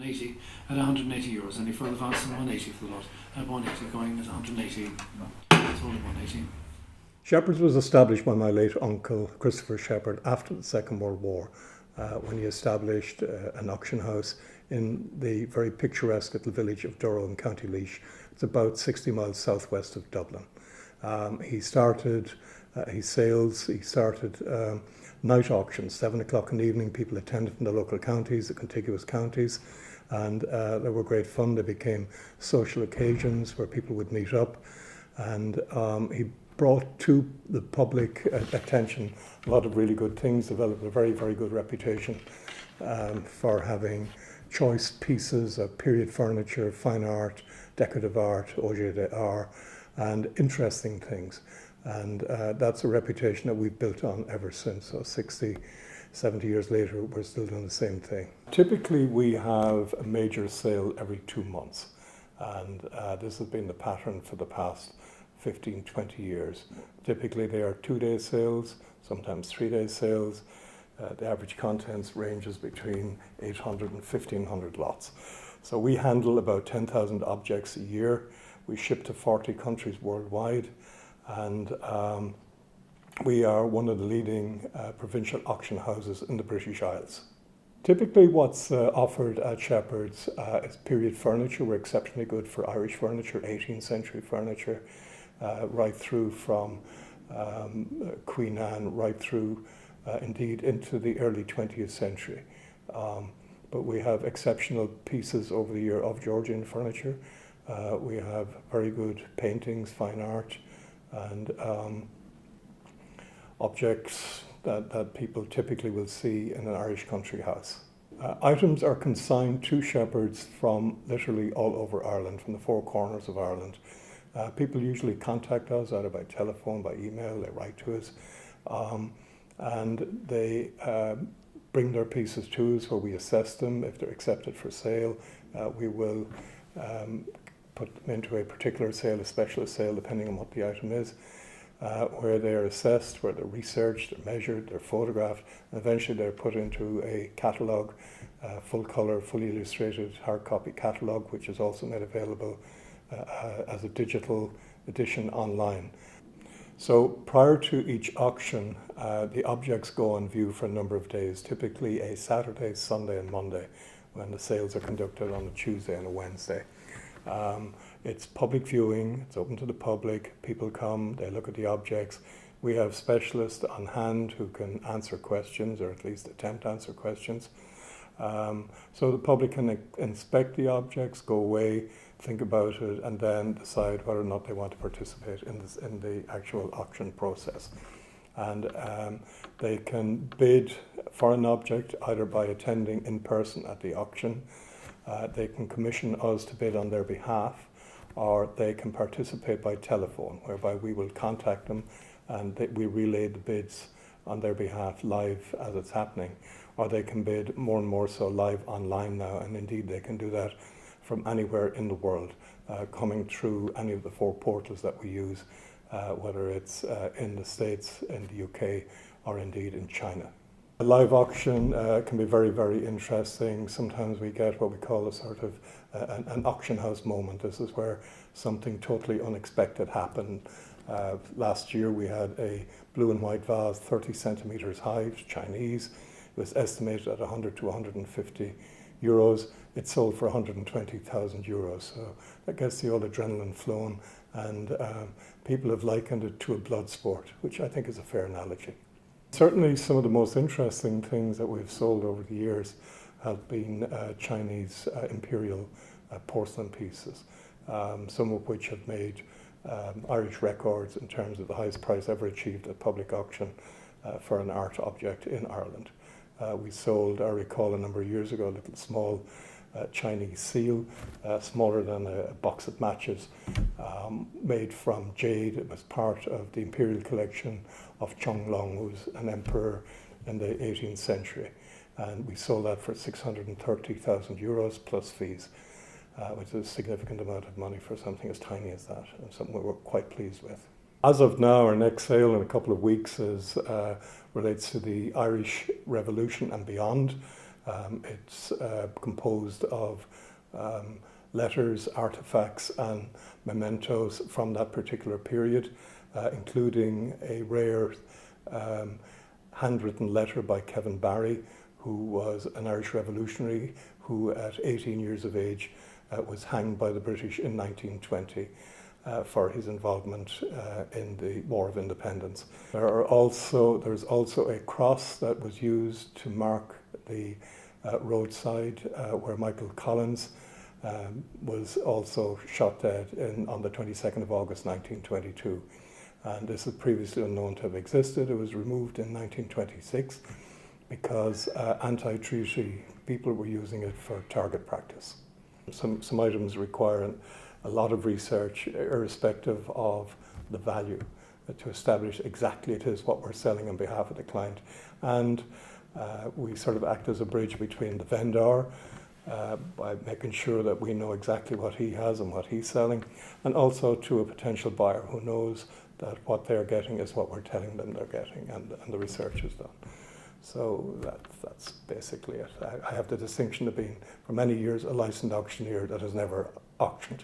180 at 180 euros. Any further advance than 180 for the lot. At 180 going at 180. Sold at 180. Sheppard's was established by my late uncle Christopher Sheppard after the Second World War, when he established an auction house in the very picturesque little village of Durrow in County Laois. It's about 60 miles southwest of Dublin. He started night auctions, 7 o'clock in the evening. People attended from the local counties, the contiguous counties, and they were great fun. They became social occasions where people would meet up, and he brought to the public attention a lot of really good things, developed a very, very good reputation for having choice pieces of period furniture, fine art, decorative art, objet d'art, and interesting things. And that's a reputation that we've built on ever since. So 60, 70 years later, we're still doing the same thing. Typically, we have a major sale every 2 months. And this has been the pattern for the past 15, 20 years. Typically, they are 2-day sales, sometimes 3-day sales. The average contents ranges between 800 and 1,500 lots. So we handle about 10,000 objects a year. We ship to 40 countries worldwide, and we are one of the leading provincial auction houses in the British Isles. Typically what's offered at Sheppard's is period furniture. We're exceptionally good for Irish furniture, 18th century furniture, right through from Queen Anne, right through indeed into the early 20th century. But we have exceptional pieces over the year of Georgian furniture. We have very good paintings, fine art, and objects that people typically will see in an Irish country house. Items are consigned to Sheppard's from literally all over Ireland, from the 4 corners of Ireland. People usually contact us either by telephone, by email, they write to us, and they bring their pieces to us where we assess them. If they're accepted for sale, we will put them into a particular sale, a specialist sale, depending on what the item is, where they're assessed, where they're researched, they're measured, they're photographed, and eventually they're put into a catalogue, full colour, fully illustrated hard copy catalogue, which is also made available as a digital edition online. So prior to each auction, the objects go on view for a number of days, typically a Saturday, Sunday and Monday, when the sales are conducted on a Tuesday and a Wednesday. It's public viewing, it's open to the public, people come, they look at the objects. We have specialists on hand who can answer questions, or at least attempt to answer questions. So the public can inspect the objects, go away, think about it, and then decide whether or not they want to participate in the actual auction process. And they can bid for an object either by attending in person at the auction. They can commission us to bid on their behalf, or they can participate by telephone, whereby we will contact them and we relay the bids on their behalf live as it's happening. Or they can bid more and more so live online now, and indeed they can do that from anywhere in the world, coming through any of the 4 portals that we use, whether it's in the States, in the UK, or indeed in China. A live auction can be very, very interesting. Sometimes we get what we call a sort of an auction house moment. This is where something totally unexpected happened. Last year we had a blue and white vase, 30 centimeters high, it was Chinese. It was estimated at 100 to 150 euros. It sold for 120,000 euros. So that gets the old adrenaline flowing, and people have likened it to a blood sport, which I think is a fair analogy. Certainly some of the most interesting things that we've sold over the years have been Chinese imperial porcelain pieces, some of which have made Irish records in terms of the highest price ever achieved at public auction for an art object in Ireland. We sold, I recall a number of years ago, a little small Chinese seal, smaller than a box of matches, made from jade. It was part of the imperial collection of Chonglong, who was an emperor in the 18th century. And we sold that for 630,000 euros plus fees, which is a significant amount of money for something as tiny as that, and something we were quite pleased with. As of now, our next sale in a couple of weeks relates to the Irish Revolution and beyond. It's composed of letters, artifacts and mementos from that particular period, including a rare handwritten letter by Kevin Barry, who was an Irish revolutionary who at 18 years of age was hanged by the British in 1920 for his involvement in the War of Independence. There's also a cross that was used to mark the roadside where Michael Collins was also shot dead on the 22nd of August 1922. And this is previously unknown to have existed. It was removed in 1926 because anti-treaty people were using it for target practice. Some items require a lot of research, irrespective of the value, to establish exactly it is what we're selling on behalf of the client. And we sort of act as a bridge between the vendor by making sure that we know exactly what he has and what he's selling, and also to a potential buyer who knows that what they're getting is what we're telling them they're getting, and the research is done. So that's basically it. I have the distinction of being, for many years, a licensed auctioneer that has never auctioned.